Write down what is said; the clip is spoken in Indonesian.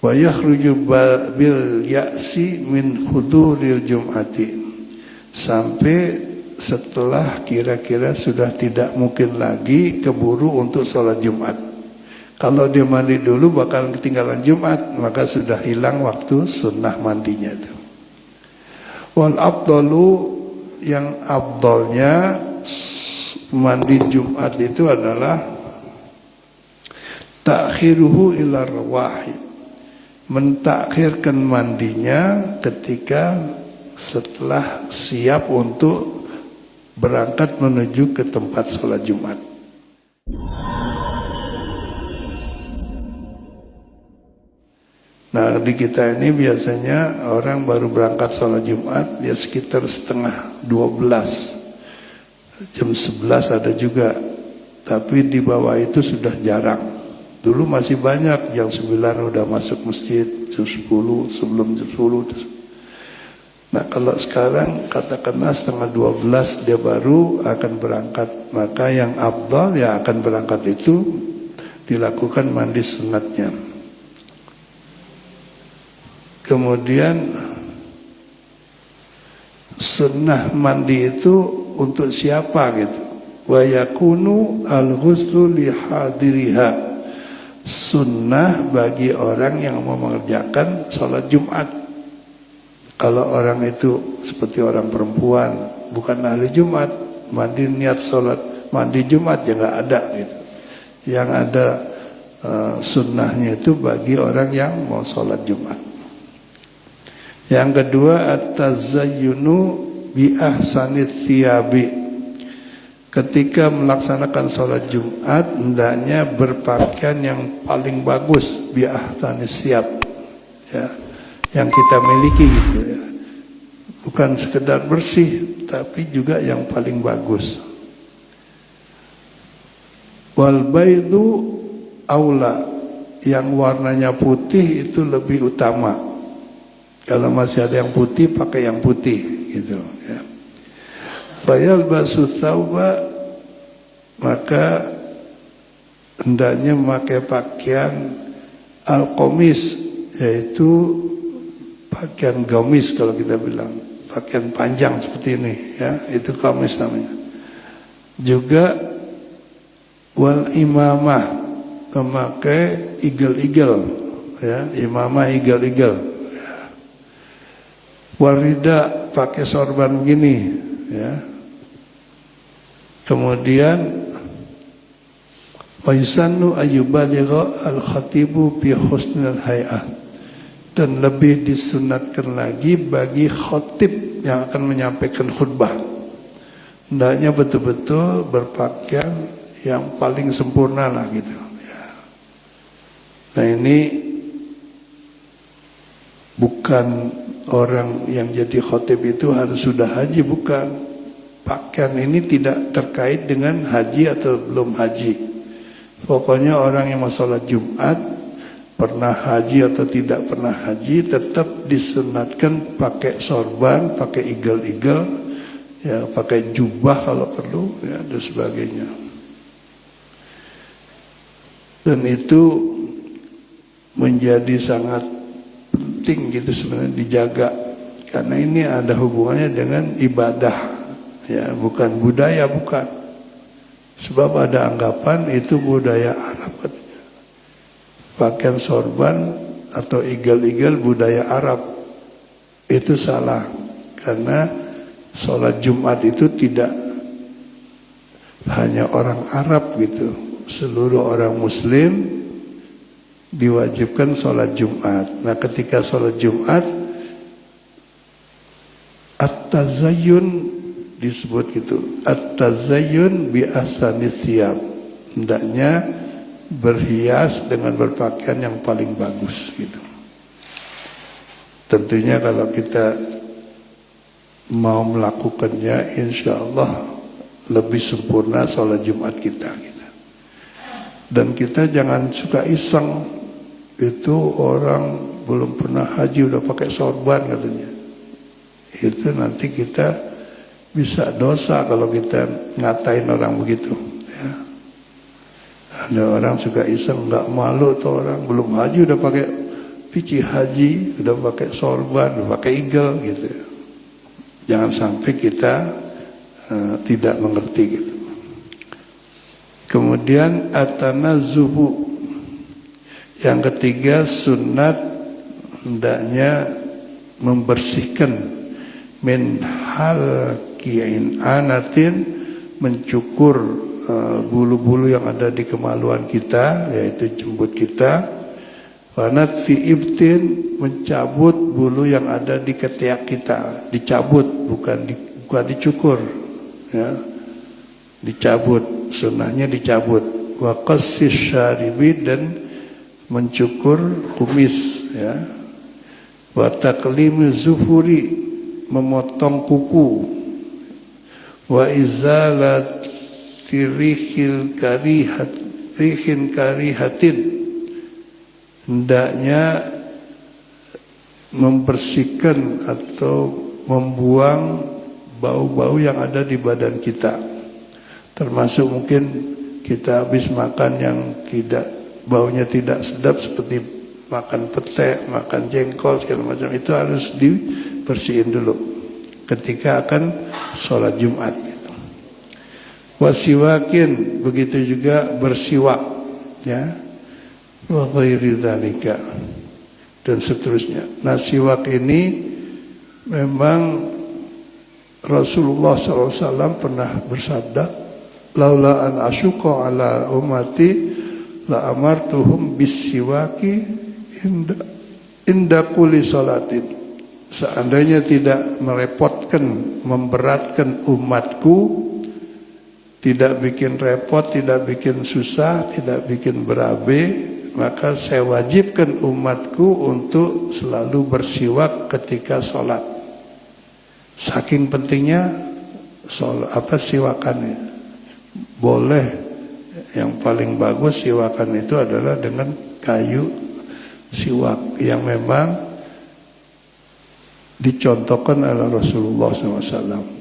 wa yakhruju bil ya'si min huduril jum'ati, sampai setelah kira-kira sudah tidak mungkin lagi keburu untuk sholat Jumat. Kalau dia mandi dulu bakal ketinggalan Jumat, maka sudah hilang waktu sunnah mandinya itu. Wal afdalu, yang afdalnya mandi Jumat itu adalah takhiruhu ila rawahi, mentakhirkan mandinya ketika setelah siap untuk berangkat menuju ke tempat sholat Jumat. Nah, di kita ini biasanya orang baru berangkat sholat Jumat ya sekitar setengah 12, jam 11 ada juga, tapi di bawah itu sudah jarang. Dulu masih banyak, jam 9 udah masuk masjid, jam 10, sebelum jam 10. Nah, kalau sekarang katakanlah setengah 12 dia baru akan berangkat, maka yang afdal ya akan berangkat itu dilakukan mandi sunatnya. Kemudian sunnah mandi itu untuk siapa gitu? Wa yakunu al-ghuslu li hadiriha, sunnah bagi orang yang mau mengerjakan sholat Jumat. Kalau orang itu seperti orang perempuan bukan ahli Jumat, mandi niat sholat mandi Jumat ya nggak ada gitu. Yang ada sunnahnya itu bagi orang yang mau sholat Jumat. Yang kedua, at-tazayyunu bi ahsanit thiyabi. Ketika melaksanakan sholat Jumat, hendaknya berpakaian yang paling bagus, bi ahsanit thiyab, ya, yang kita miliki gitu ya. Bukan sekedar bersih, tapi juga yang paling bagus. Wal baidu aula, yang warnanya putih itu lebih utama. Kalau masih ada yang putih, pakai yang putih gitu ya. Fayalbasu thawba, maka hendaknya memakai pakaian al-qamis, yaitu pakaian gamis kalau kita bilang, pakaian panjang seperti ini ya, itu qamis namanya. Juga wal imamah, memakai igel-igel ya, imamah igel-igel. Warida, pakai sorban begini ya. Kemudian wa yusannu ayyubaligha al-khatibu bi husnil hay'ah, dan lebih disunatkan lagi bagi khatib yang akan menyampaikan khutbah, hendaknya betul-betul berpakaian yang paling sempurna lah gitu ya. Nah, ini bukan orang yang jadi khatib itu harus sudah haji, bukan. Pakaian ini tidak terkait dengan haji atau belum haji. Pokoknya orang yang mau sholat Jumat, pernah haji atau tidak pernah haji, tetap disunatkan pakai sorban, pakai igel-igel, ya, pakai jubah kalau perlu, ya, dan sebagainya. Dan itu menjadi sangat penting gitu sebenarnya dijaga, karena ini ada hubungannya dengan ibadah ya, bukan budaya, bukan. Sebab ada anggapan itu budaya Arab katanya, pakaian sorban atau igel-igel budaya Arab. Itu salah, karena sholat Jumat itu tidak hanya orang Arab gitu, seluruh orang Muslim diwajibkan sholat Jumat. Nah, ketika sholat Jumat, at-tazayyun disebut gitu, at-tazayyun bi ahsanit thiyab, hendaknya berhias dengan berpakaian yang paling bagus gitu. Tentunya kalau kita mau melakukannya, insya Allah lebih sempurna sholat Jumat kita gitu. Dan kita jangan suka iseng. Itu orang belum pernah haji udah pakai sorban katanya. Itu nanti kita bisa dosa kalau kita ngatain orang begitu ya. Ada orang suka iseng, nggak malu tuh orang belum haji udah pakai fikih haji, udah pakai sorban, udah pakai igel gitu. Jangan sampai kita tidak mengerti gitu. Kemudian at-tanazzuhu. Yang ketiga, sunat hendaknya membersihkan min halqi'in anatin, mencukur bulu-bulu yang ada di kemaluan kita, yaitu jembut kita. Wanat fi ibtin, mencabut bulu yang ada di ketiak kita, dicabut, bukan dicukur, ya, dicabut, sunnahnya dicabut. Wa qassis syaribi, dan mencukur kumis, ya. Wa taqlimu zufuri, memotong kuku. Wa izalati rihil karihatin, hendaknya membersihkan atau membuang bau-bau yang ada di badan kita. Termasuk mungkin kita habis makan yang baunya tidak sedap, seperti makan pete, makan jengkol, segala macam, itu harus dibersihin dulu ketika akan sholat Jumat gitu. Wasiwakin, begitu juga bersiwak, ya. Wa ghairi dzalika, dan seterusnya. Nah, siwak ini memang Rasulullah SAW pernah bersabda, laula an asyqa ala ummati la amartuhum bis-siwaki inda kulli salatin. Seandainya tidak merepotkan, memberatkan umatku, tidak bikin repot, tidak bikin susah, tidak bikin berabe, maka saya wajibkan umatku untuk selalu bersiwak ketika sholat. Saking pentingnya siwakannya. Boleh, yang paling bagus siwakan itu adalah dengan kayu siwak yang memang dicontohkan oleh Rasulullah SAW.